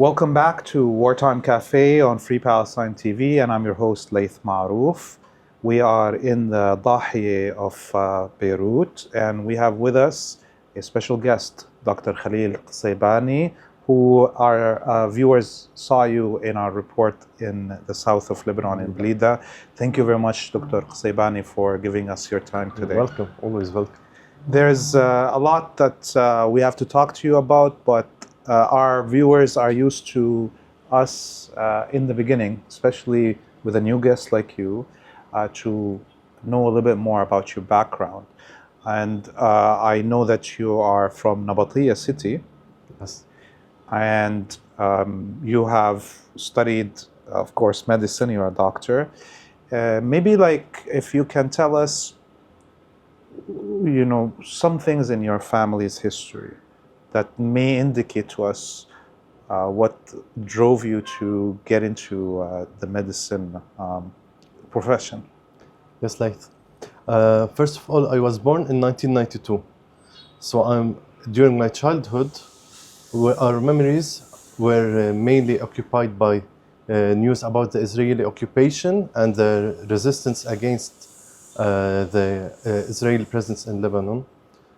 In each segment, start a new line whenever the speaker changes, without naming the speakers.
Welcome back to Wartime Cafe on Free Palestine TV, and I'm your host, Laith Marouf. We are in the Dahiya of Beirut, and we have with us a special guest, Dr. Khalil Kusaybani, who our viewers saw you in our report in the south of Lebanon, in Blida. Thank you very much, Dr. Kusaybani, for giving us your time today.
You're welcome, always welcome.
There's a lot that we have to talk to you about, but our viewers are used to us in the beginning, especially with a new guest like you, to know a little bit more about your background. And I know that you are from Nabatiya city.
Yes.
And you have studied, of course, medicine. You're a doctor. Maybe like if you can tell us, you know, some things in your family's history that may indicate to us what drove you to get into the medicine profession.
Yes, Laith. First of all, I was born in 1992. So during my childhood, our memories were mainly occupied by news about the Israeli occupation and the resistance against the Israeli presence in Lebanon.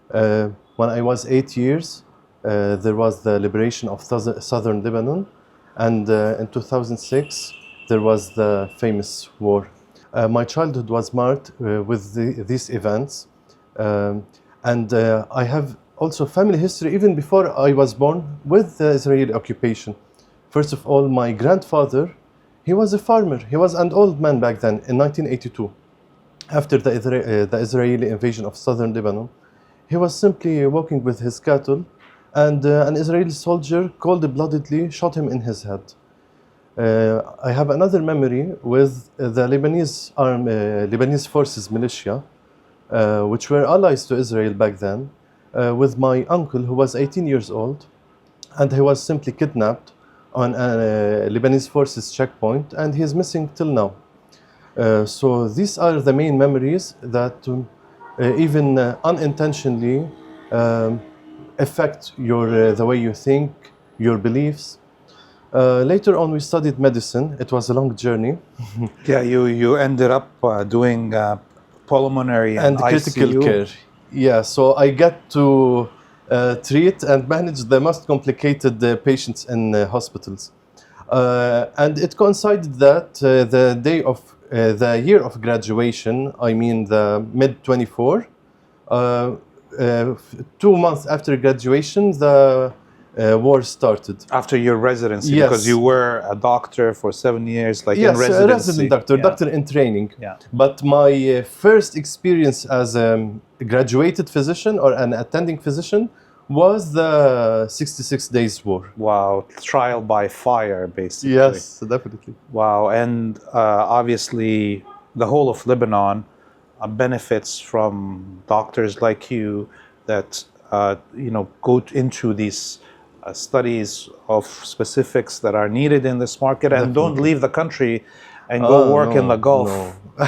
When I was 8 years, there was the liberation of southern Lebanon, and in 2006 there was the famous war. My childhood was marked with these events, and I have also family history even before I was born with the Israeli occupation. First of all, my grandfather, he was a farmer. He was an old man back then in 1982. After the Israeli invasion of southern Lebanon, he was simply walking with his cattle, and an Israeli soldier cold-bloodedly shot him in his head. I have another memory with the Lebanese forces militia, which were allies to Israel back then, with my uncle who was 18 years old, and he was simply kidnapped on a Lebanese forces checkpoint, and he is missing till now. So these are the main memories that even unintentionally affect the way you think, your beliefs. Later on, we studied medicine. It was a long journey.
Yeah, you ended up doing pulmonary and
critical
ICU.
care. Yeah, so I got to treat and manage the most complicated patients in hospitals. And it coincided that the year of graduation, I mean the mid-24, 2 months after graduation, the war started.
After your residency,
Yes.
because you were a doctor for 7 years, like
Yes,
in residency.
a resident doctor,
Yeah.
doctor in training.
Yeah.
But my first experience as a graduated physician or an attending physician was the 66 days war.
Wow, trial by fire, basically.
Yes, definitely.
Wow, and obviously the whole of Lebanon benefits from doctors like you that go into these studies of specifics that are needed in this market and don't leave the country and go work in the Gulf.
No.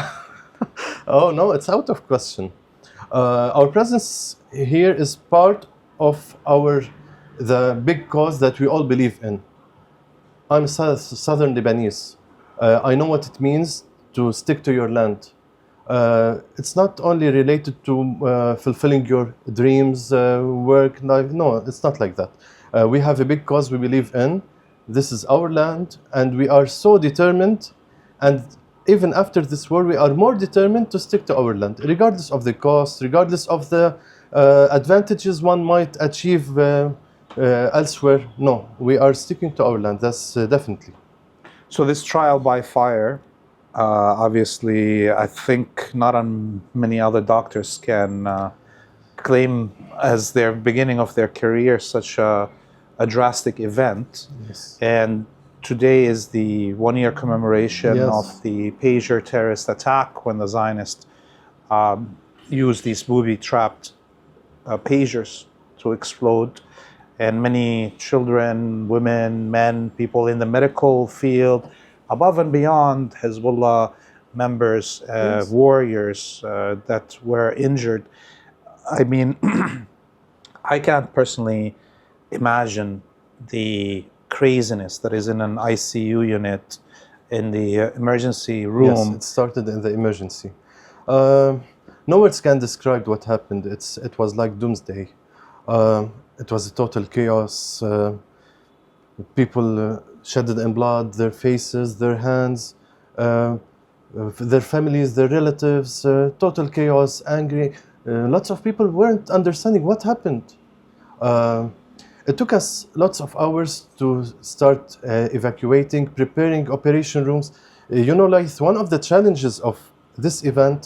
Oh no, it's out of question. Our presence here is part of the big cause that we all believe in. I'm Southern Lebanese. I know what it means to stick to your land. It's not only related to fulfilling your dreams, work, life. No, it's not like that. We have a big cause we believe in. This is our land, and we are so determined. And even after this war, we are more determined to stick to our land, regardless of the cost, regardless of the advantages one might achieve elsewhere. No, we are sticking to our land. That's definitely.
So this trial by fire, obviously, I think not many other doctors can claim as their beginning of their career such a drastic event.
Yes.
And today is the 1-year commemoration of the Pager terrorist attack, when the Zionists used these booby-trapped pagers to explode. And many children, women, men, people in the medical field, above and beyond Hezbollah members, warriors that were injured. I mean, I can't personally imagine the craziness that is in an ICU unit in the emergency room.
Yes, it started in the emergency. No words can describe what happened. It was like doomsday. It was a total chaos. People shedded in blood, their faces, their hands, their families, their relatives, total chaos, angry. Lots of people weren't understanding what happened. It took us lots of hours to start evacuating, preparing operation rooms. Like one of the challenges of this event,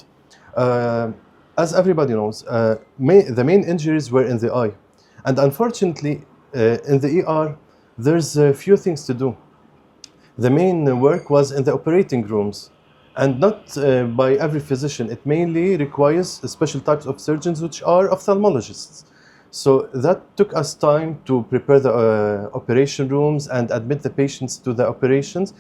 as everybody knows, the main injuries were in the eye. And unfortunately, in the ER, there's a few things to do. The main work was in the operating rooms, and not by every physician. It mainly requires special types of surgeons, which are ophthalmologists. So that took us time to prepare the operation rooms and admit the patients to the operations,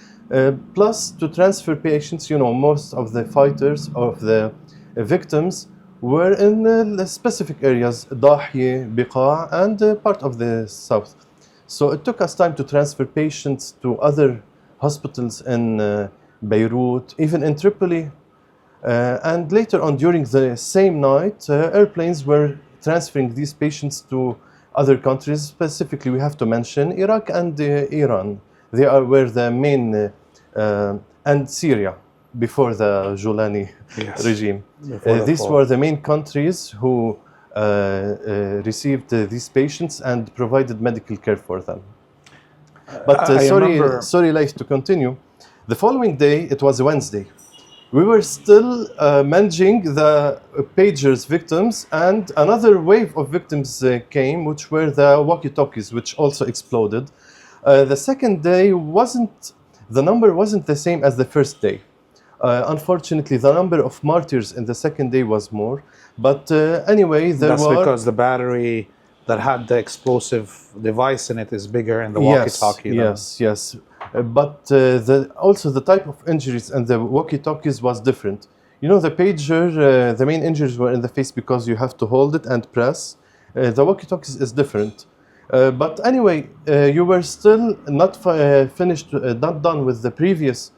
plus to transfer patients. Most of the fighters, of the victims, were in specific areas, Dahi, Beqaa, and part of the south. So it took us time to transfer patients to other hospitals in Beirut, even in Tripoli. And later on, during the same night, airplanes were transferring these patients to other countries. Specifically, we have to mention Iraq and Iran. They were the main, and Syria, before the Jolani regime. These were the main countries who received these patients and provided medical care for them. But sorry, Laith, to continue. The following day, it was a Wednesday. We were still managing the pager's victims, and another wave of victims came, which were the walkie-talkies, which also exploded. The second day the number wasn't the same as the first day. Unfortunately, the number of martyrs in the second day was more. But anyway,
that's because the battery that had the explosive device in it is bigger in the walkie-talkie.
Yes. But also the type of injuries and the walkie-talkies was different. The pager, the main injuries were in the face because you have to hold it and press. The walkie-talkies is different. But anyway, you were still not not done with the previous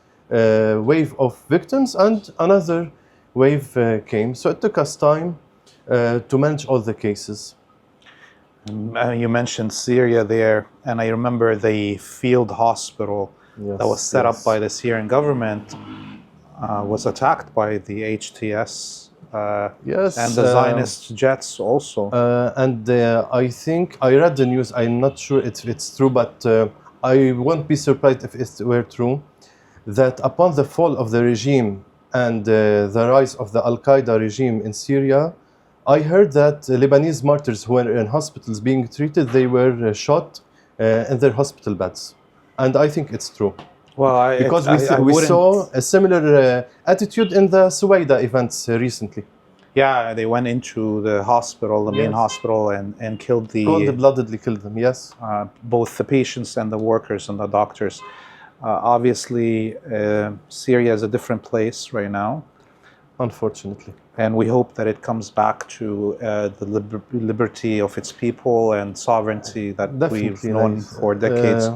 wave of victims, and another wave came. So it took us time to manage all the cases.
You mentioned Syria there, and I remember the field hospital that was set up by the Syrian government was attacked by the HTS and the Zionist jets also.
And I think I read the news. I'm not sure if it's true, but I won't be surprised if it were true, that upon the fall of the regime and the rise of the al-Qaeda regime in Syria, I heard that Lebanese martyrs who were in hospitals being treated, they were shot in their hospital beds. And I think it's true.
Well,
because we saw a similar attitude in the Suwaida events recently.
Yeah, they went into the hospital, the main hospital, and killed
cold-bloodedly killed them, yes.
Both the patients and the workers and the doctors. Obviously, Syria is a different place right now.
Unfortunately.
And we hope that it comes back to the liberty of its people and sovereignty that we've known for decades.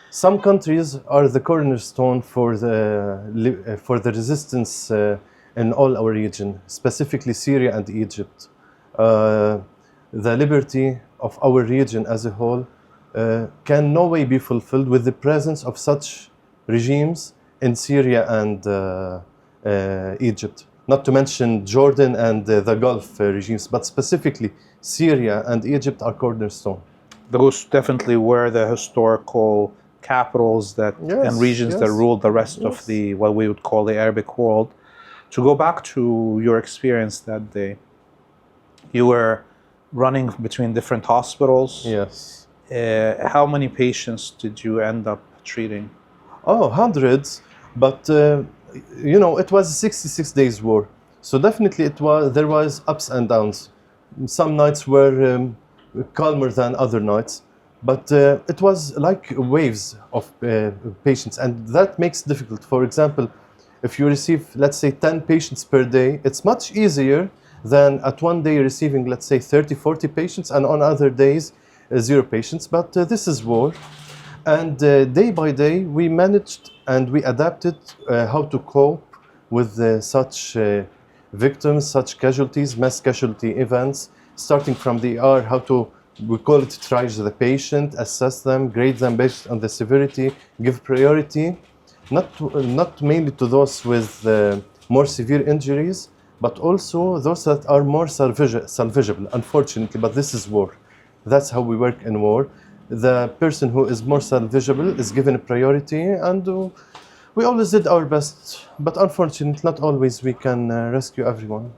Some countries are the cornerstone for the resistance in all our region, specifically Syria and Egypt. The liberty of our region as a whole can no way be fulfilled with the presence of such regimes in Syria and Egypt. Not to mention Jordan and the Gulf regimes, but specifically Syria and Egypt are cornerstone.
Those definitely were the historical capitals and regions that ruled the rest of the what we would call the Arabic world. To go back to your experience that day, you were running between different hospitals.
Yes.
How many patients did you end up treating?
Oh, hundreds, but it was a 66 days war, so definitely there was ups and downs. Some nights were calmer than other nights, but it was like waves of patients, and that makes it difficult. For example, if you receive, let's say, 10 patients per day, it's much easier than at one day receiving, let's say, 30, 40 patients, and on other days, 0 patients. But this is war. And day by day, we managed and we adapted how to cope with such victims, such casualties, mass casualty events, starting from the ER, how to, we call it triage the patient, assess them, grade them based on the severity, give priority, not mainly to those with more severe injuries, but also those that are more salvageable, unfortunately, but this is war. That's how we work in war. The person who is more salvageable is given a priority, and we always did our best, but unfortunately, not always we can rescue everyone.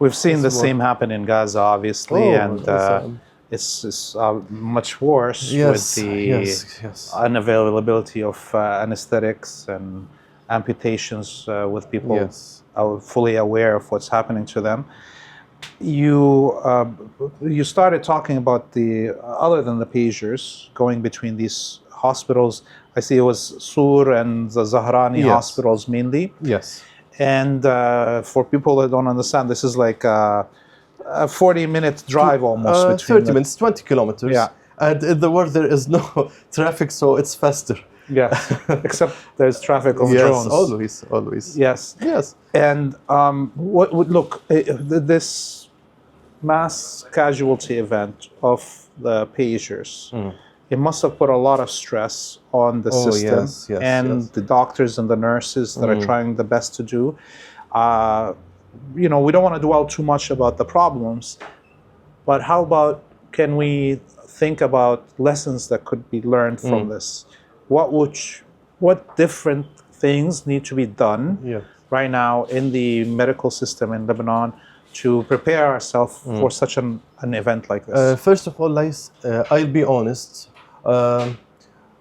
We've seen the same happen in Gaza, obviously, and it's much worse with the unavailability of anesthetics and amputations with people fully aware of what's happening to them. You started talking about the other than the pagers going between these hospitals. I see it was Sur and the Zahrani hospitals mainly.
Yes.
And for people that don't understand, this is like a 40-minute drive almost between
30 minutes, 20 kilometers.
Yeah.
And in the war there is no traffic, so it's faster.
Yes, except there's traffic of drones.
Yes, always.
Yes.
Yes.
And what would look this mass casualty event of the pagers, it must have put a lot of stress on the system and the doctors and the nurses that are trying the best to do. You know, we don't want to dwell too much about the problems, but how about can we think about lessons that could be learned from this? What different things need to be done right now in the medical system in Lebanon to prepare ourselves for such an event like this?
First of all, Laith, I'll be honest.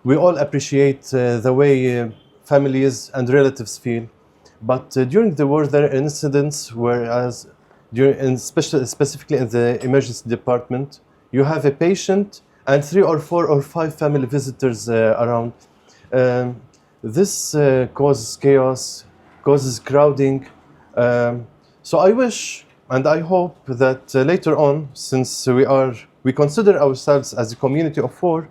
We all appreciate the way families and relatives feel, but during the war there are incidents whereas specifically in the emergency department, you have a patient and 3 or 4 or 5 family visitors around. This causes chaos, causes crowding. So I wish and I hope that later on, since we consider ourselves as a community of 4,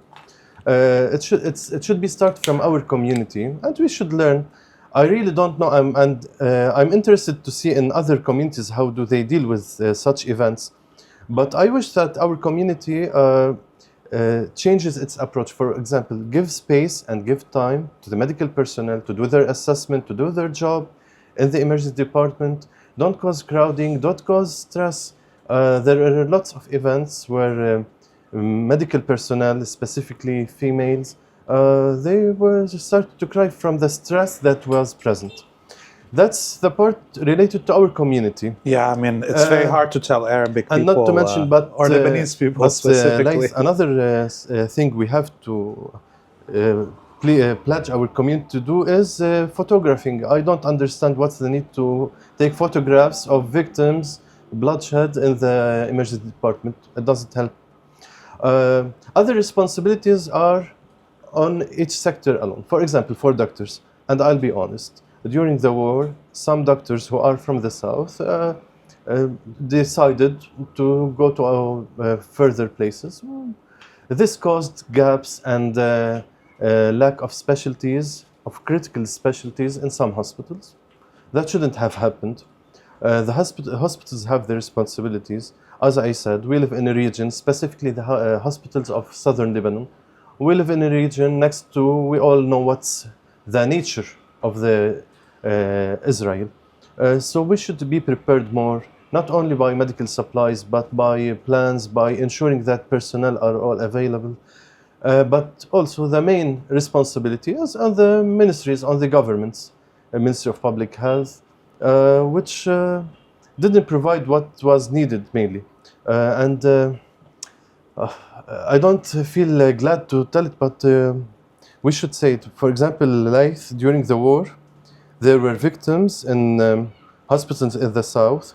it should be started from our community, and we should learn. I really don't know, I'm interested to see in other communities how do they deal with such events. But I wish that our community changes its approach. For example, give space and give time to the medical personnel to do their assessment, to do their job in the emergency department. Don't cause crowding, don't cause stress. There are lots of events where medical personnel, specifically females, they were started to cry from the stress that was present. That's the part related to our community.
Yeah, I mean, it's very hard to tell Arabic people,
and not to mention,
or Lebanese people specifically.
Another thing we have to pledge our community to do is photographing. I don't understand what's the need to take photographs of victims, bloodshed in the emergency department. It doesn't help. Other responsibilities are on each sector alone. For example, for doctors, and I'll be honest, during the war, some doctors who are from the south decided to go to further places. This caused gaps and lack of specialties, of critical specialties in some hospitals. That shouldn't have happened. The hospitals have their responsibilities. As I said, we live in a region, specifically the hospitals of southern Lebanon. We live in a region next to, we all know what's the nature of the Israel. So we should be prepared more, not only by medical supplies, but by plans, by ensuring that personnel are all available. But also the main responsibility is on the ministries, on the governments, Ministry of Public Health, which didn't provide what was needed mainly. I don't feel glad to tell it, but we should say it. For example, Laith, during the war, there were victims in hospitals in the south.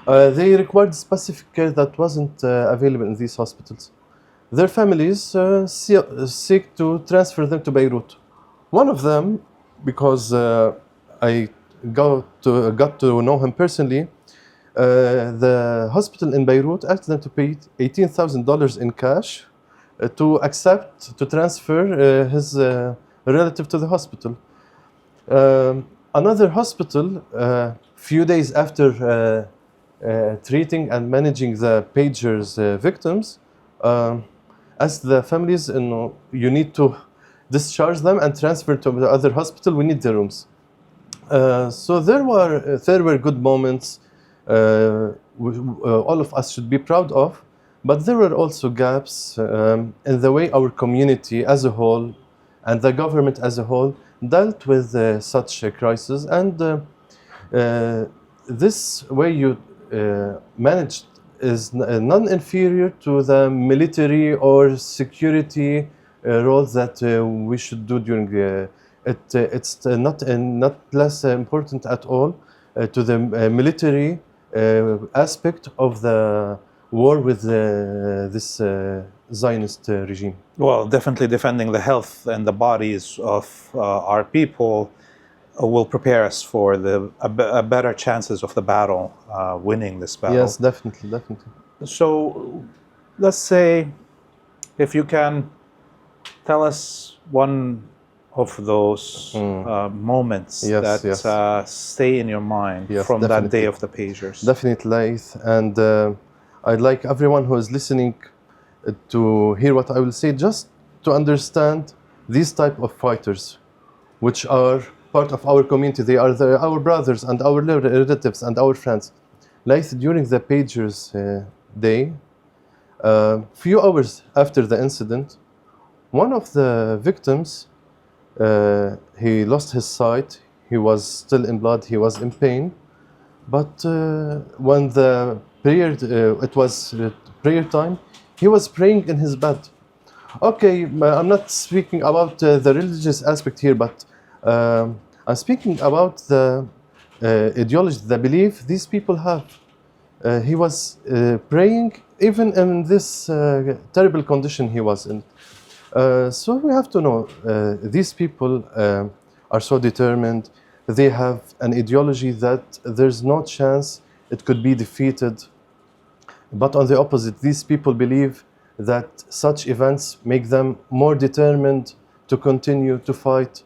They required specific care that wasn't available in these hospitals. Their families seek to transfer them to Beirut. One of them, because I got to know him personally, the hospital in Beirut asked them to pay $18,000 in cash to accept to transfer his relative to the hospital. Another hospital, few days after treating and managing the pager's victims, asked the families, you need to discharge them and transfer to the other hospital. We need the rooms. So there were good moments. All of us should be proud of, but there were also gaps in the way our community as a whole and the government as a whole dealt with such a crisis. And this way you managed is non-inferior to the military or security roles that we should do during it's not less important at all to the military aspect of the war with this Zionist regime.
Well, definitely defending the health and the bodies of our people will prepare us for a better chances of the battle, winning this battle.
Yes, definitely.
So, let's say, if you can tell us one of those moments that stay in your mind from that day of the pagers.
Definitely, Laith. And I'd like everyone who is listening to hear what I will say, just to understand these type of fighters, which are part of our community. They are our brothers and our relatives and our friends. Laith, during the pagers day, few hours after the incident, one of the victims, he lost his sight. He was still in blood. He was in pain. But when the prayer, it was prayer time, he was praying in his bed. Okay, I'm not speaking about the religious aspect here, but I'm speaking about the ideology, the belief these people have. He was praying even in this terrible condition he was in. So we have to know these people are so determined. They have an ideology that there's no chance it could be defeated. But on the opposite, these people believe that such events make them more determined to continue to fight.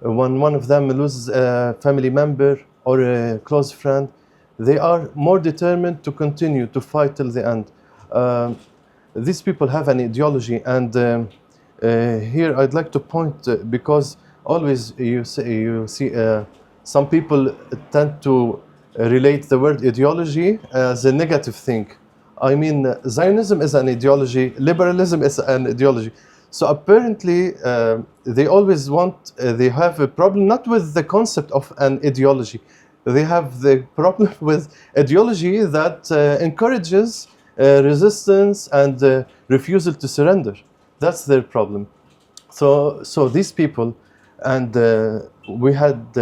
When one of them loses a family member or a close friend, they are more determined to continue to fight till the end. These people have an ideology, and here I'd like to point, because always you see some people tend to relate the word ideology as a negative thing. I mean, Zionism is an ideology, liberalism is an ideology. So apparently, they always they have a problem not with the concept of an ideology. They have the problem with ideology that encourages resistance and refusal to surrender. That's their problem. So these people, and we had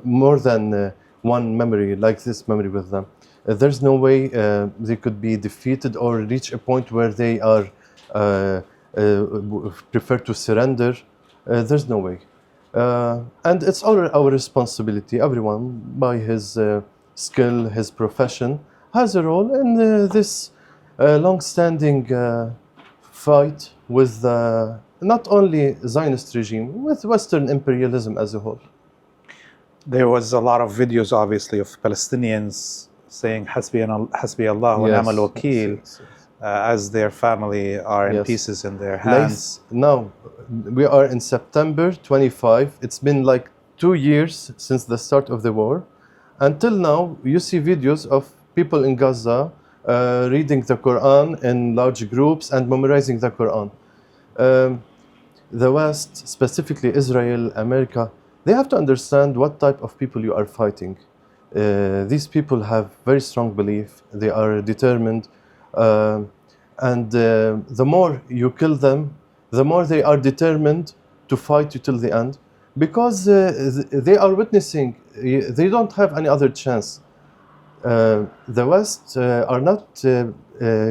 more than one memory like this memory with them. There's no way they could be defeated or reach a point where they are prefer to surrender. There's no way. And it's our responsibility. Everyone, by his skill, his profession, has a role in this long-standing fight with not only Zionist regime, with Western imperialism as a whole.
There was a lot of videos, obviously, of Palestinians saying Hasbi Allah wa ni'mal wakeel, as their family are in pieces in their hands.
Now, we are in September 25. It's been like 2 years since the start of the war. Until now, you see videos of people in Gaza reading the Quran in large groups and memorizing the Quran. The West, specifically Israel, America, they have to understand what type of people you are fighting. These people have very strong belief. They are determined. And the more you kill them, the more they are determined to fight you till the end, because they are witnessing, they don't have any other chance. The West are not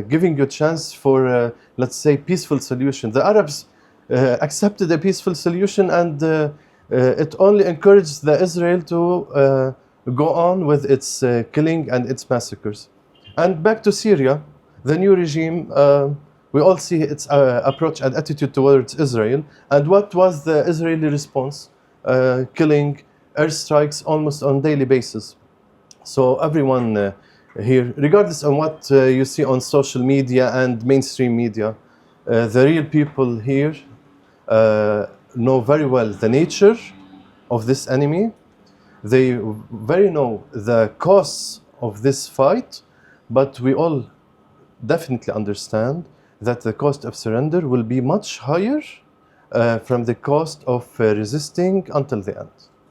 giving you a chance for, let's say, peaceful solution. The Arabs accepted a peaceful solution, and it only encouraged the Israel to go on with its killing and its massacres. And back to Syria, the new regime We all see its approach and attitude towards Israel. And what was the Israeli response? Killing, airstrikes almost on daily basis. So everyone here, regardless of what you see on social media and mainstream media, the real people here know very well the nature of this enemy. They very know the costs of this fight, but we all definitely understand that the cost of surrender will be much higher from the cost of resisting until the end.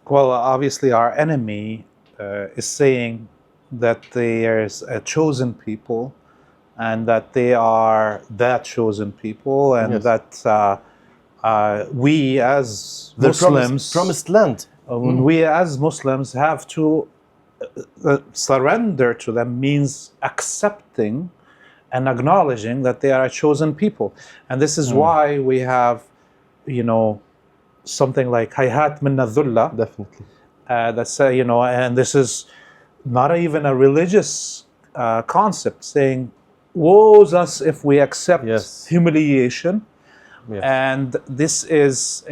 Well, obviously our enemy is saying that there's a chosen people and that they are that chosen people, and
Yes.
that we as Muslims,
promised land.
we as Muslims have to surrender to them means accepting and acknowledging that they are a chosen people. And this is why we have, you know, something like hayhat min al-dhulla.
Definitely.
That's, you know, and this is not even a religious concept, saying, woe's us if we accept humiliation.
Yes.
And this is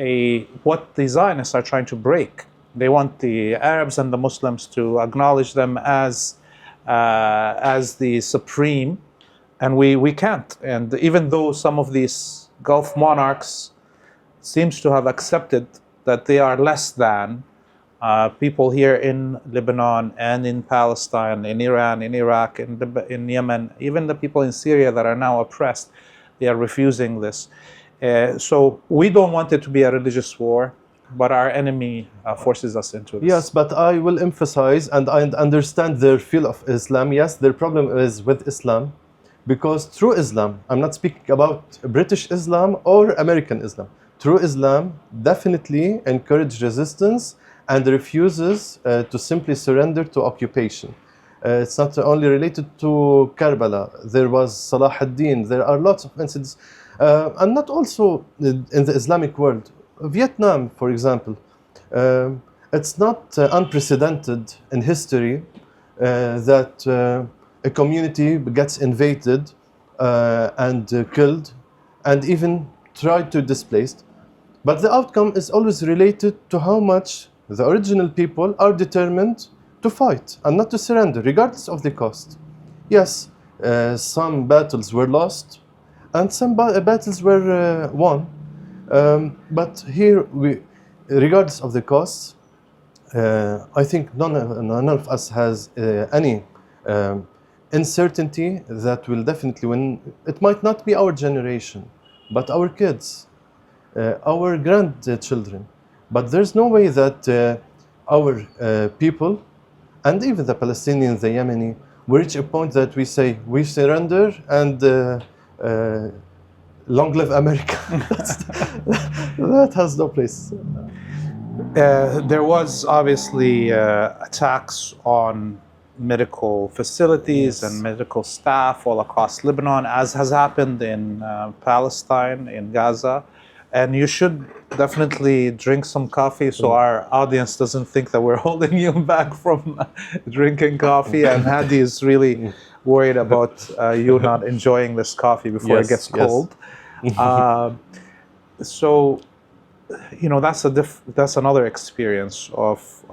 what the Zionists are trying to break. They want the Arabs and the Muslims to acknowledge them as the supreme, and we can't. And even though some of these Gulf monarchs seems to have accepted that they are less than people here in Lebanon and in Palestine, in Iran, in Iraq, in Yemen, even the people in Syria that are now oppressed, they are refusing this. So we don't want it to be a religious war, but our enemy forces us into this.
Yes, but I will emphasize, and I understand their feel of Islam. Yes, their problem is with Islam, because through Islam, I'm not speaking about British Islam or American Islam. True Islam definitely encourages resistance and refuses to simply surrender to occupation. It's not only related to Karbala. There was Salah ad-Din. There are lots of incidents. And not also in the Islamic world. Vietnam, for example, it's not unprecedented in history that a community gets invaded and killed and even tried to displace. But the outcome is always related to how much the original people are determined to fight and not to surrender, regardless of the cost. Yes, some battles were lost and some battles were won. But here, regardless of the costs, I think none of us has any uncertainty that will definitely win. It might not be our generation, but our kids, our grandchildren. But there's no way that our people, and even the Palestinians, the Yemeni, will reach a point that we say, we surrender and long live America. That has no place.
There was obviously attacks on medical facilities and medical staff all across Lebanon, as has happened in Palestine, in Gaza. And you should definitely drink some coffee so our audience doesn't think that we're holding you back from drinking coffee. And Hadi is really worried about you not enjoying this coffee before it gets cold. So, you know, that's another experience of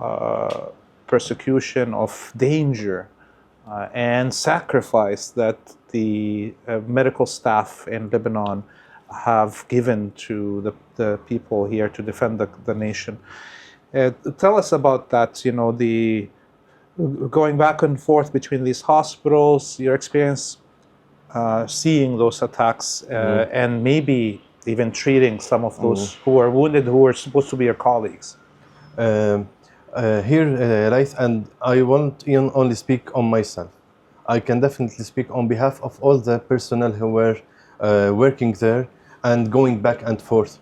persecution, of danger, and sacrifice that the medical staff in Lebanon have given to the people here to defend the nation. Tell us about that, you know, the going back and forth between these hospitals, your experience seeing those attacks, and maybe even treating some of those who were wounded, who were supposed to be your colleagues.
Here, Laith, and I won't even only speak on myself. I can definitely speak on behalf of all the personnel who were working there and going back and forth.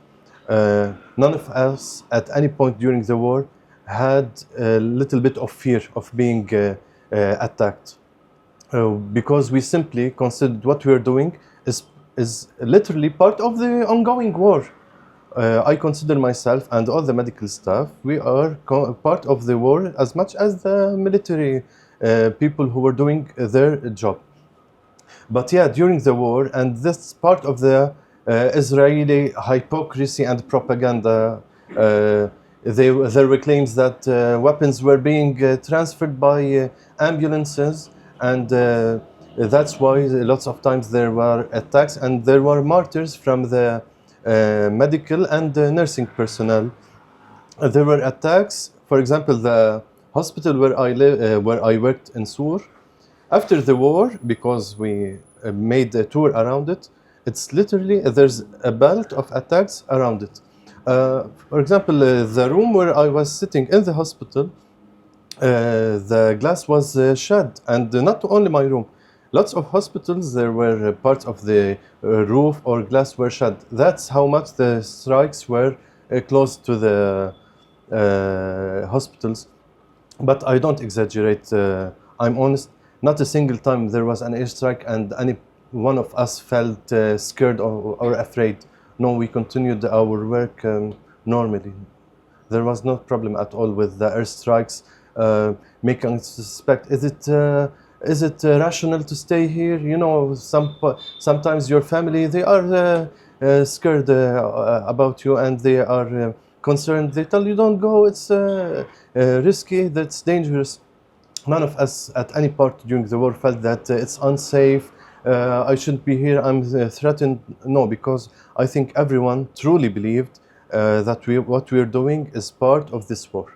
None of us at any point during the war had a little bit of fear of being attacked, because we simply considered what we are doing is literally part of the ongoing war. I consider myself and all the medical staff, we are part of the war as much as the military people who were doing their job. But yeah, during the war, and this part of the Israeli hypocrisy and propaganda, there were claims that weapons were being transferred by ambulances, and that's why lots of times there were attacks and there were martyrs from the medical and nursing personnel. There were attacks. For example, the hospital where I worked in Sur, after the war, because we made a tour around it, it's literally, there's a belt of attacks around it. For example, the room where I was sitting in the hospital, the glass was shattered, and not only my room. Lots of hospitals, there were parts of the roof or glass were shattered. That's how much the strikes were close to the hospitals. But I don't exaggerate, I'm honest. Not a single time there was an airstrike and any one of us felt scared or afraid. No, we continued our work normally. There was no problem at all with the airstrikes, making us suspect, is it rational to stay here? You know, sometimes your family, they are scared about you and they are concerned. They tell you, don't go, it's risky, that's dangerous. None of us at any part during the war felt that it's unsafe, I shouldn't be here, I'm threatened. No, because I think everyone truly believed that what we're doing is part of this war.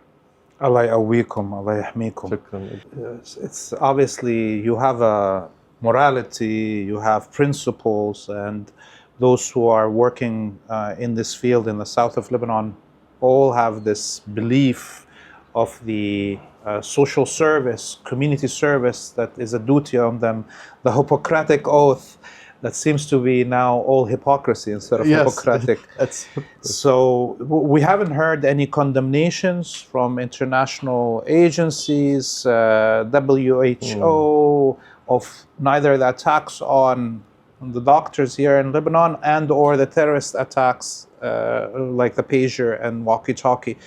Allah yaqwikum, Allah yahmikum. It's obviously, you have a morality, you have principles, and those who are working in this field in the south of Lebanon all have this belief of the social service, community service that is a duty on them, the Hippocratic oath that seems to be now all hypocrisy instead of Hippocratic. So we haven't heard any condemnations from international agencies, WHO, of neither the attacks on the doctors here in Lebanon and or the terrorist attacks like the pager and walkie-talkie.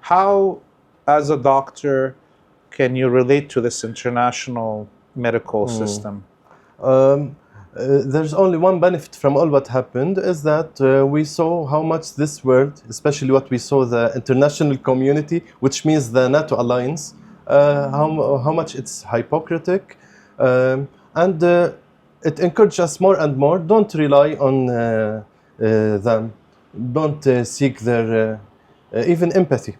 How, as a doctor, can you relate to this international medical system?
There's only one benefit from all what happened, is that we saw how much this world, especially what we saw the international community, which means the NATO alliance, how much it's hypocritic, and it encourages us more and more. Don't rely on them. Don't seek their even empathy.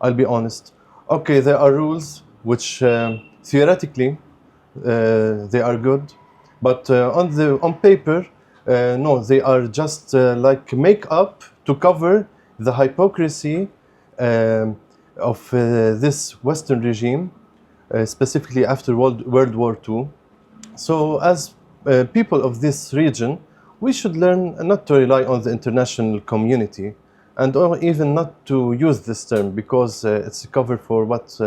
I'll be honest. Okay, there are rules which theoretically they are good, but on paper, no, they are just like make-up to cover the hypocrisy of this Western regime, specifically after World War II. So as people of this region, we should learn not to rely on the international community, and or even not to use this term, because it's a cover for what's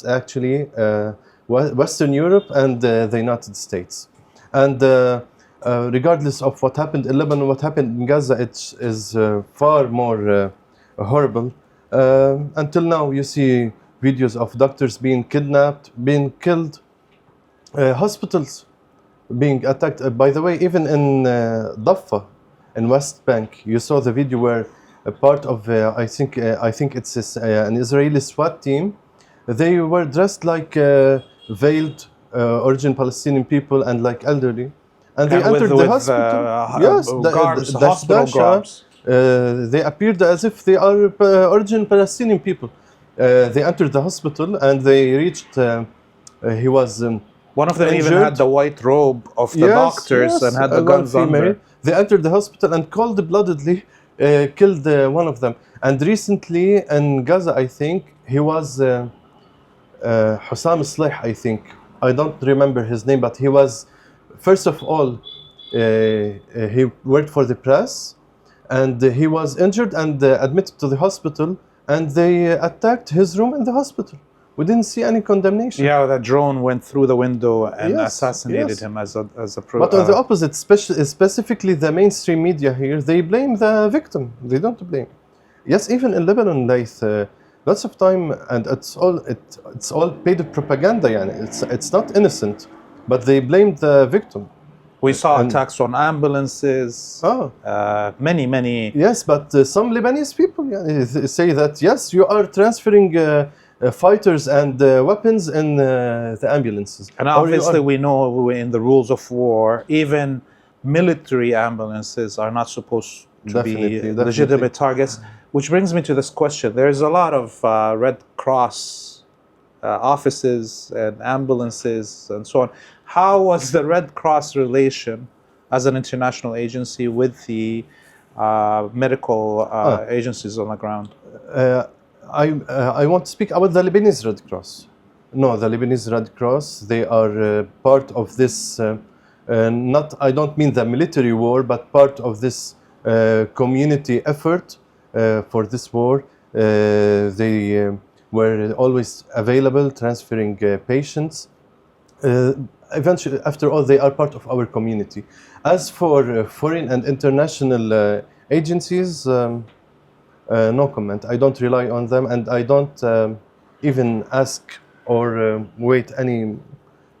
actually Western Europe and the United States. And regardless of what happened in Lebanon, what happened in Gaza, it is far more horrible. Until now, you see videos of doctors being kidnapped, being killed, hospitals being attacked. By the way, even in Daffa, in West Bank, you saw the video where a part of I think it's an Israeli SWAT team. They were dressed like veiled origin Palestinian people and like elderly, and they entered the hospital.
Hospital guards.
They appeared as if they are origin Palestinian people. They entered the hospital and they reached. He was.
One of them injured. Even had the white robe of the doctors and had the guns under.
They entered the hospital and cold-bloodedly killed one of them. And recently in Gaza, I think, he was Hussam Slih, I think. I don't remember his name, but he was, first of all, he worked for the press, and he was injured and admitted to the hospital, and they attacked his room in the hospital. We didn't see any condemnation.
Yeah, that drone went through the window and assassinated him as a
But on the opposite, specifically the mainstream media here, they blame the victim. They don't blame. Yes, even in Lebanon, Laith, lots of time, and it's all paid propaganda. Yani. It's not innocent. but they blamed the victim.
We saw attacks on ambulances. Many.
Yes, but some Lebanese people say that yes, you are transferring fighters and weapons in the ambulances.
And obviously, we know in the rules of war, even military ambulances are not supposed to be legitimate targets. Which brings me to this question: there's a lot of Red Cross offices and ambulances and so on. How was the Red Cross relation as an international agency with the medical agencies on the ground?
I want to speak about the Lebanese Red Cross. No, the Lebanese Red Cross, they are part of this, I don't mean the military war, but part of this community effort for this war. They were always available, transferring patients. Eventually, after all, they are part of our community. As for foreign and international agencies, no comment. I don't rely on them, and I don't even ask or wait any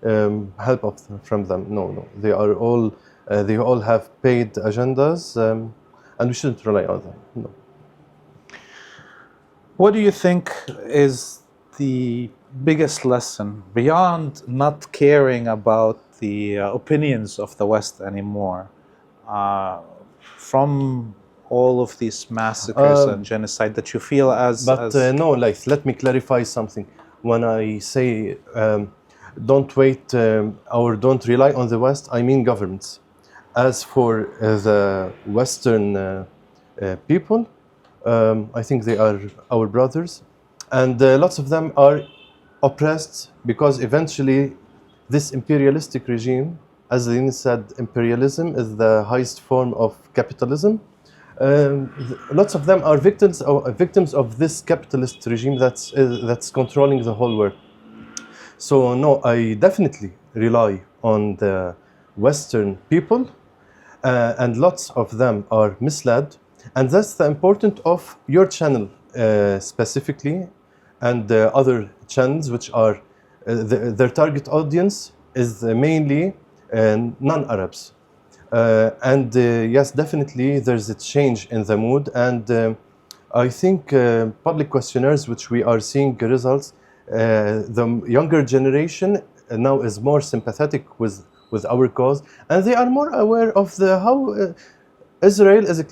help from them. No. They all have paid agendas, and we shouldn't rely on them. No.
What do you think is the biggest lesson beyond not caring about the opinions of the West anymore from all of these massacres and genocide that you feel
no, like, let me clarify something. When I say don't wait or don't rely on the West, I mean governments. As for the Western people, I think they are our brothers, and lots of them are oppressed because eventually this imperialistic regime, as Lenin said, imperialism is the highest form of capitalism. Lots of them are victims of this capitalist regime that's controlling the whole world. So no, I definitely rely on the Western people, and lots of them are misled, and that's the importance of your channel specifically, and other channels which are their target audience is mainly non-Arabs. Yes, definitely there's a change in the mood, and I think public questionnaires which we are seeing results, the younger generation now is more sympathetic with our cause, and they are more aware of how Israel is a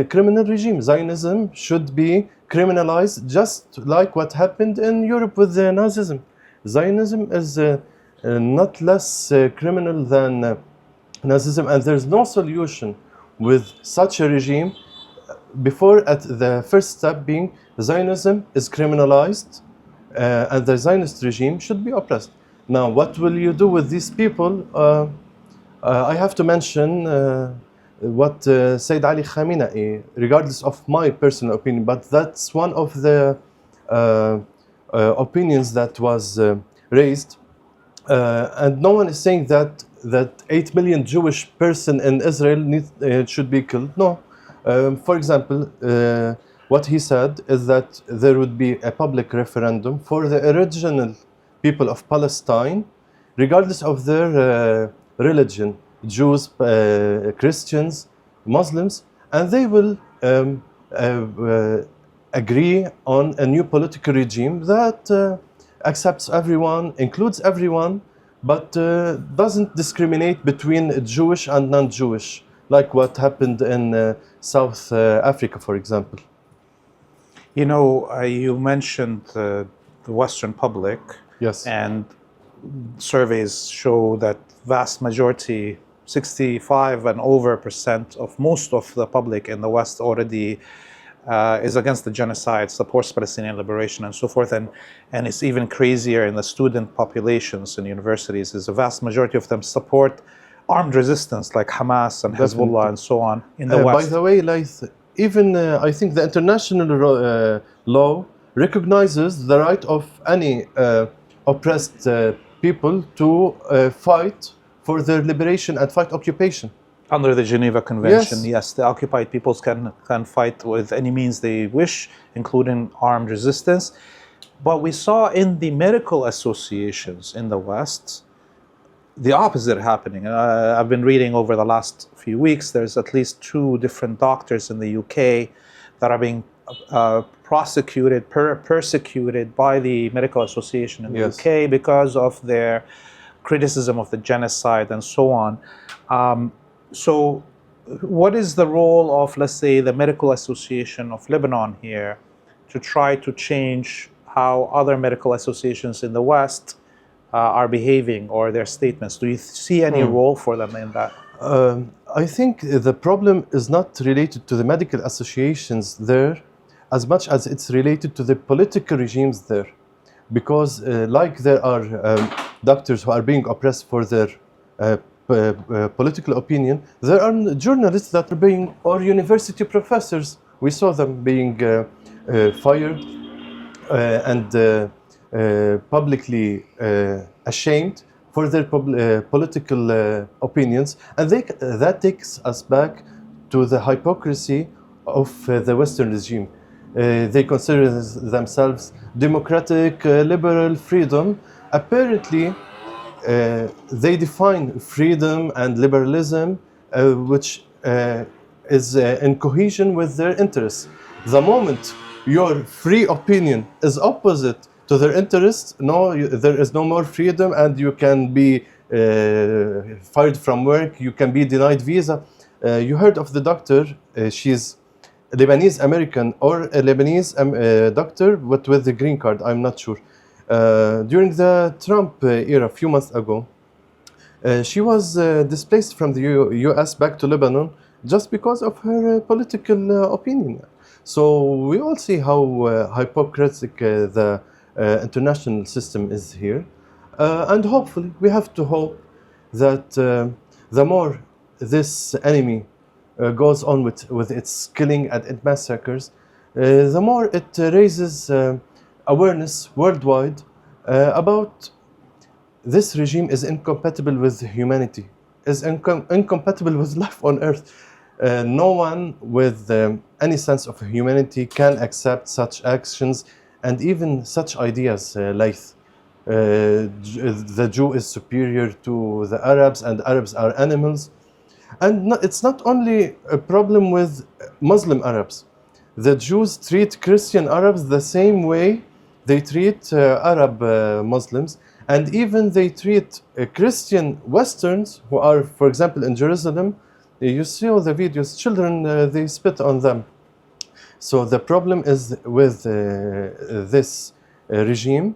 criminal regime. Zionism should be criminalized, just like what happened in Europe with Nazism. Zionism is not less criminal than Nazism, and there's no solution with such a regime before at the first step being Zionism is criminalized and the Zionist regime should be oppressed. Now, what will you do with these people? I have to mention what Sayyid Ali Khamenei, regardless of my personal opinion, but that's one of the opinions that was raised, and no one is saying that 8 million Jewish person in Israel should be killed. No. For example, what he said is that there would be a public referendum for the original people of Palestine, regardless of their religion, Jews, Christians, Muslims, and they will agree on a new political regime that accepts everyone, includes everyone, but doesn't discriminate between Jewish and non-Jewish, like what happened in South Africa, for example.
You know, you mentioned the Western public.
Yes.
And surveys show that vast majority, 65 and over % of most of the public in the West already is against the genocide, supports Palestinian liberation and so forth. And it's even crazier in the student populations in universities. Is a vast majority of them support armed resistance like Hamas and Hezbollah and so on in the West.
By the way, Laith, even I think the international law recognizes the right of any oppressed people to fight for their liberation and fight occupation.
Under the Geneva Convention, yes, the occupied peoples can fight with any means they wish, including armed resistance. But we saw in the medical associations in the West, the opposite happening. I've been reading over the last few weeks, there's at least 2 different doctors in the UK that are being prosecuted, persecuted by the Medical Association in the UK because of their criticism of the genocide and so on. So what is the role of, let's say, the Medical Association of Lebanon here to try to change how other medical associations in the West are behaving, or their statements? Do you see any role for them in that?
I think the problem is not related to the medical associations there as much as it's related to the political regimes there. Because like there are doctors who are being oppressed for their political opinion, there are journalists that are being, or university professors, we saw them being fired and publicly ashamed for their political opinions, and that takes us back to the hypocrisy of the Western regime. They consider themselves democratic, liberal, freedom. Apparently, they define freedom and liberalism, which is in cohesion with their interests. The moment your free opinion is opposite to their interests, there is no more freedom, and you can be fired from work, you can be denied visa. You heard of the doctor, she's Lebanese American or a Lebanese doctor, but with the green card, I'm not sure. During the Trump era, a few months ago, she was displaced from the US back to Lebanon just because of her political opinion. So we all see how hypocritical the international system is here. And hopefully, we have to hope that the more this enemy goes on with its killing and its massacres, the more it raises awareness worldwide about this regime is incompatible with humanity, is incompatible with life on earth. No one with any sense of humanity can accept such actions and even such ideas like the Jew is superior to the Arabs and Arabs are animals. And it's not only a problem with Muslim Arabs. The Jews treat Christian Arabs the same way they treat Arab Muslims, and even they treat Christian Westerns who are, for example, in Jerusalem. You see all the videos, children, they spit on them. So the problem is with this regime,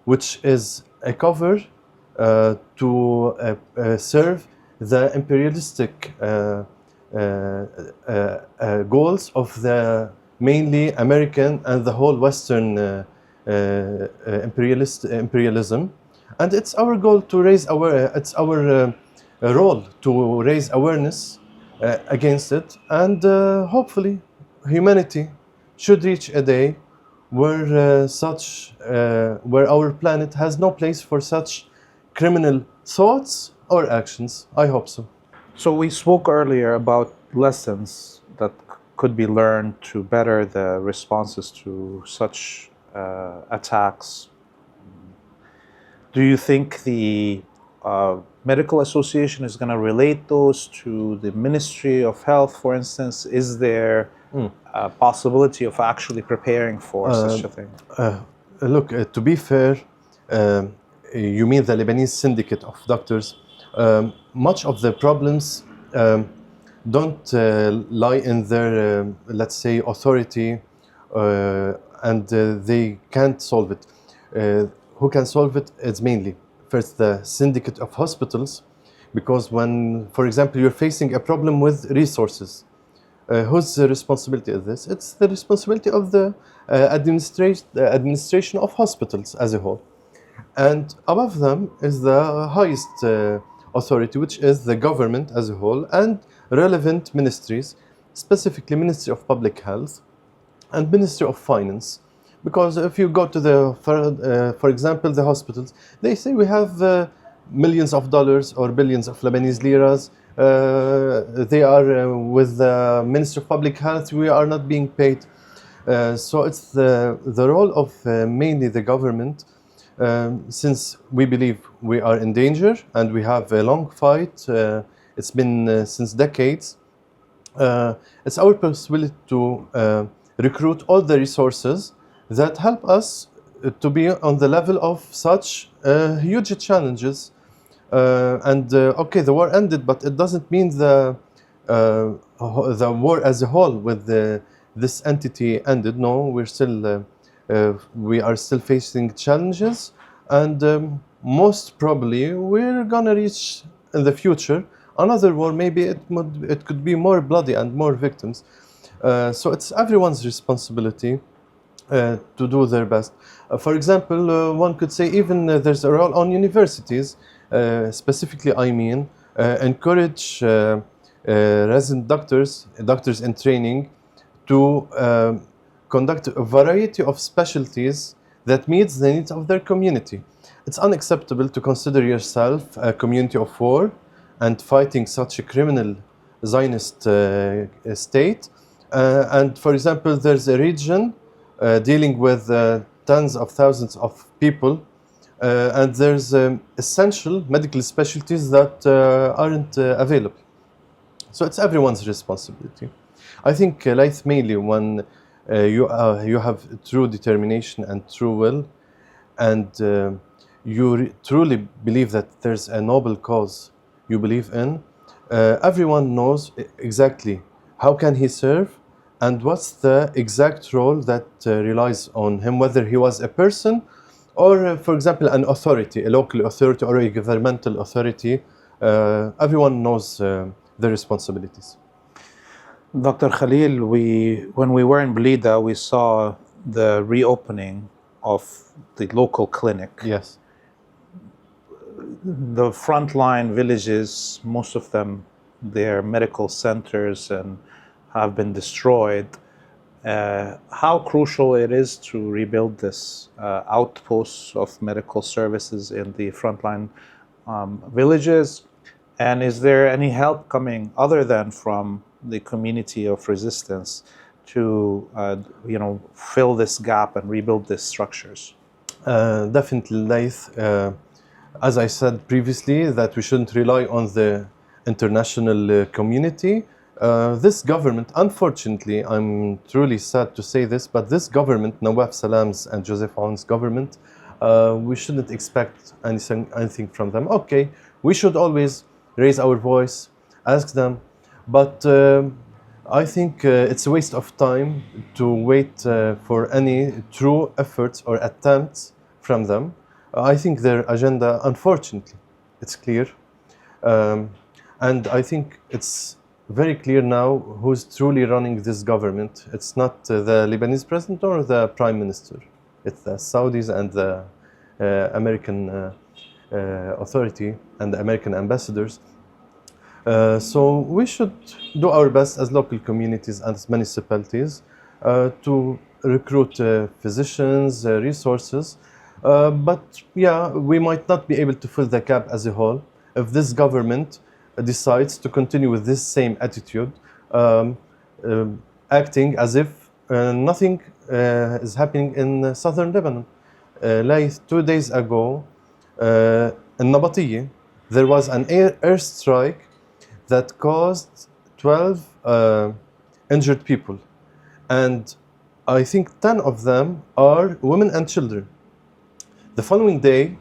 which is a cover to serve the imperialistic goals of the mainly American and the whole Western imperialism. And it's our goal to raise it's our role to raise awareness against it, and hopefully humanity should reach a day where where our planet has no place for such criminal thoughts or actions. I hope so.
So we spoke earlier about lessons that could be learned to better the responses to such attacks. Do you think the Medical Association is going to relate those to the Ministry of Health, for instance? Is there a possibility of actually preparing for such a thing?
Look, to be fair, you mean the Lebanese syndicate of doctors. Much of the problems don't lie in their, let's say, authority, and they can't solve it. Who can solve it? It's mainly first the syndicate of hospitals, because when, for example, you're facing a problem with resources, whose responsibility is this? It's the responsibility of the administration of hospitals as a whole. And above them is the highest authority, which is the government as a whole and relevant ministries, specifically Ministry of Public Health and Ministry of Finance. Because if you go to for example, the hospitals, they say we have millions of dollars or billions of Lebanese liras. They are with the Ministry of Public Health, we are not being paid. So it's the role of mainly the government Since we believe we are in danger and we have a long fight, it's been since decades, it's our possibility to recruit all the resources that help us to be on the level of such huge challenges. Okay, the war ended, but it doesn't mean the war as a whole with this entity ended. No, we are still facing challenges, and most probably we're gonna reach in the future another war. Maybe it could be more bloody and more victims. So it's everyone's responsibility to do their best. For example, one could say even there's a role on universities, specifically I mean, encourage resident doctors in training to conduct a variety of specialties that meets the needs of their community. It's unacceptable to consider yourself a community of war and fighting such a criminal Zionist state. And for example, there's a region dealing with tens of thousands of people, and there's essential medical specialties that aren't available. So it's everyone's responsibility. I think Laith, mainly when you have true determination and true will, and you truly believe that there's a noble cause you believe in, everyone knows exactly how can he serve and what's the exact role that relies on him, whether he was a person or, for example, an authority, a local authority or a governmental authority. Everyone knows their responsibilities.
Dr. Khalil, when we were in Blida, we saw the reopening of the local clinic.
Yes.
The frontline villages, most of them, they're medical centers and have been destroyed. How crucial it is to rebuild this outposts of medical services in the frontline villages, and is there any help coming other than from the community of resistance to fill this gap and rebuild these structures?
Definitely, Laith. As I said previously, that we shouldn't rely on the international community. This government, unfortunately, I'm truly sad to say this, but this government, Nawaf Salam's and Joseph Aoun's government, we shouldn't expect anything from them. Okay, we should always raise our voice, ask them, but I think it's a waste of time to wait for any true efforts or attempts from them. I think their agenda, unfortunately, it's clear. And I think it's very clear now who's truly running this government. It's not the Lebanese president or the prime minister. It's the Saudis and the American authority and the American ambassadors. So we should do our best as local communities and as municipalities to recruit physicians, resources. But yeah, we might not be able to fill the gap as a whole if this government decides to continue with this same attitude, acting as if nothing is happening in southern Lebanon. Like 2 days ago, in Nabatieh, there was an airstrike that caused 12 injured people, and I think 10 of them are women and children. The following day,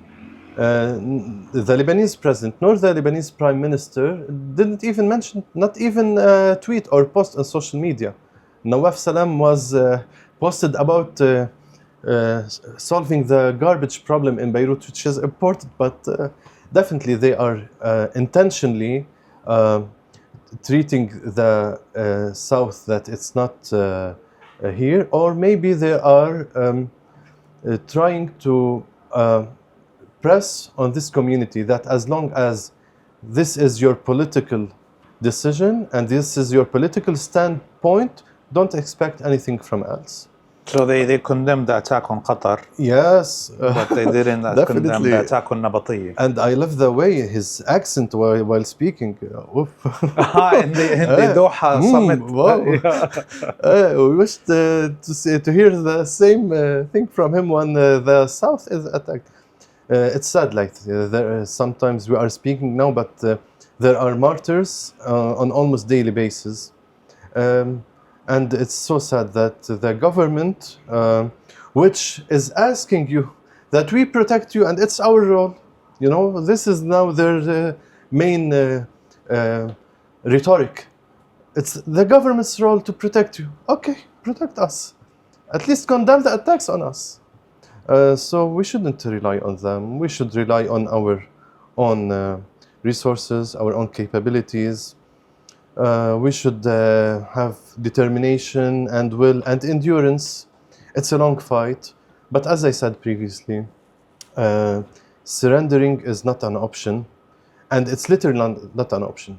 the Lebanese president nor the Lebanese prime minister didn't even mention, not even tweet or post on social media. Nawaf Salam was posted about solving the garbage problem in Beirut, which is important, but definitely they are intentionally treating the South that it's not here, or maybe they are trying to press on this community that as long as this is your political decision and this is your political standpoint, don't expect anything from else.
So they condemned the attack on Qatar.
Yes.
But they didn't condemn the attack on Nabatieh.
And I love the way his accent while speaking.
In the Doha summit.
Wow. We wish to hear the same thing from him when the South is attacked. It's sad, like sometimes we are speaking now, but there are martyrs on almost daily basis. And it's so sad that the government, which is asking you that we protect you and it's our role, you know, this is now their main rhetoric. It's the government's role to protect you. Okay, protect us. At least condemn the attacks on us. So we shouldn't rely on them. We should rely on our own resources, our own capabilities. We should have determination and will and endurance. It's a long fight, but as I said previously, surrendering is not an option, and it's literally not an option.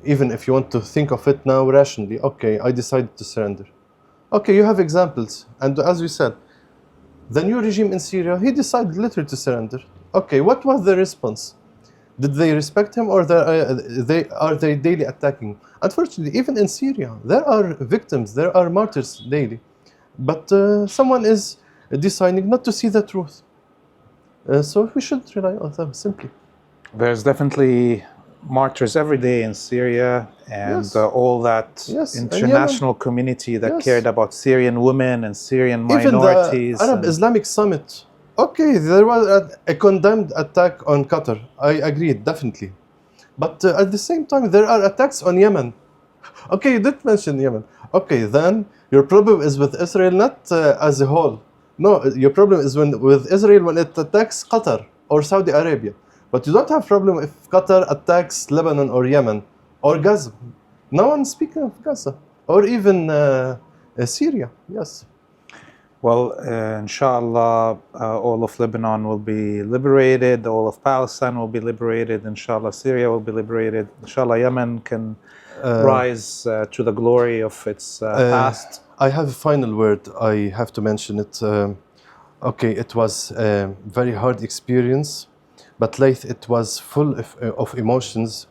Even if you want to think of it now rationally, okay, I decided to surrender. Okay, you have examples, and as we said, the new regime in Syria, he decided literally to surrender. Okay, what was the response? Did they respect him, or are they daily attacking? Unfortunately, even in Syria, there are victims, there are martyrs daily. But someone is deciding not to see the truth. So we should rely on them, simply.
There's definitely martyrs every day in Syria, and
Yes.
All that
Yes, and
international community that
Yes.
cared about Syrian women and Syrian
Even
minorities.
the Arab Islamic Summit. Okay, there was a condemned attack on Qatar. I agree, definitely. But at the same time, there are attacks on Yemen. Okay, you did mention Yemen. Okay, then your problem is with Israel, not as a whole. No, your problem is with Israel when it attacks Qatar or Saudi Arabia. But you don't have problem if Qatar attacks Lebanon or Yemen or Gaza. No one's speaking of Gaza or even Syria. Yes.
Well, inshallah, all of Lebanon will be liberated, all of Palestine will be liberated, inshallah, Syria will be liberated, inshallah, Yemen can rise to the glory of its past.
I have a final word, I have to mention it. Okay, it was a very hard experience, but Laith, it was full of emotions.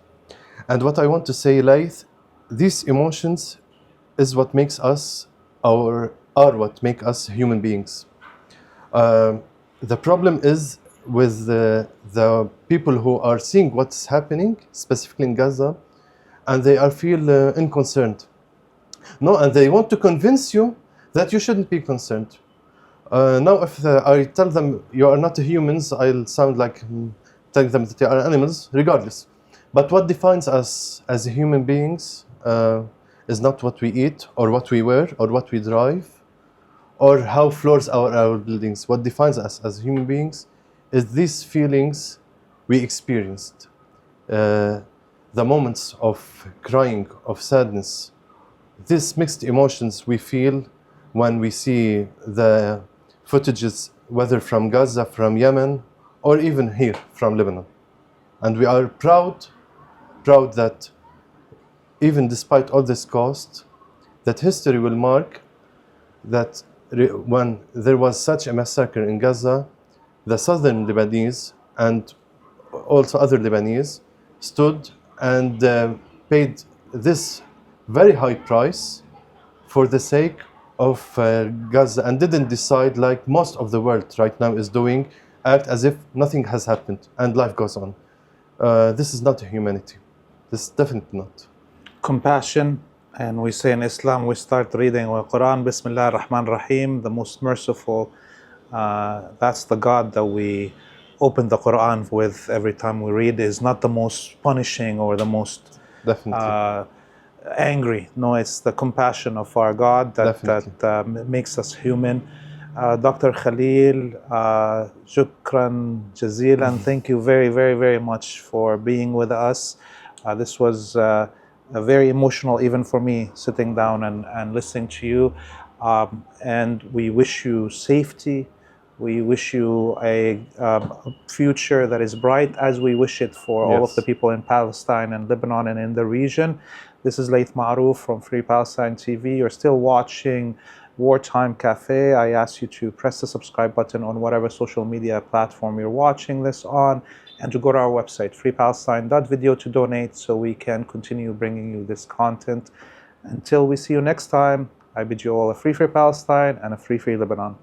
And what I want to say, Laith, these emotions is what makes us are what make us human beings. The problem is with the people who are seeing what's happening, specifically in Gaza, and they feel unconcerned. No, and they want to convince you that you shouldn't be concerned. Now, if I tell them you are not humans, I'll sound like telling them that they are animals, regardless. But what defines us as human beings is not what we eat, or what we wear, or what we drive, or how floors are our buildings. What defines us as human beings is these feelings we experienced. The moments of crying, of sadness, these mixed emotions we feel when we see the footages, whether from Gaza, from Yemen, or even here from Lebanon. And we are proud that even despite all this cost, that history will mark that when there was such a massacre in Gaza, the southern Lebanese and also other Lebanese stood and paid this very high price for the sake of Gaza, and didn't decide like most of the world right now is doing, act as if nothing has happened and life goes on. This is not humanity. This is definitely not.
Compassion, and we say in Islam, we start reading the Quran, Bismillah ar-Rahman ar-Rahim, the most merciful. That's the God that we open the Quran with every time we read. Is not the most punishing or the most angry. No, it's the compassion of our God that makes us human. Dr. Khalil, shukran jazilan. Thank you very, very, very much for being with us. This was very emotional, even for me, sitting down and listening to you. And we wish you safety. We wish you a future that is bright, as we wish it for all of the people in Palestine and Lebanon and in the region. This is Laith Marouf from Free Palestine TV. You're still watching Wartime Cafe. I ask you to press the subscribe button on whatever social media platform you're watching this on, and to go to our website, freepalestine.video, to donate so we can continue bringing you this content. Until we see you next time, I bid you all a free Palestine and a free Lebanon.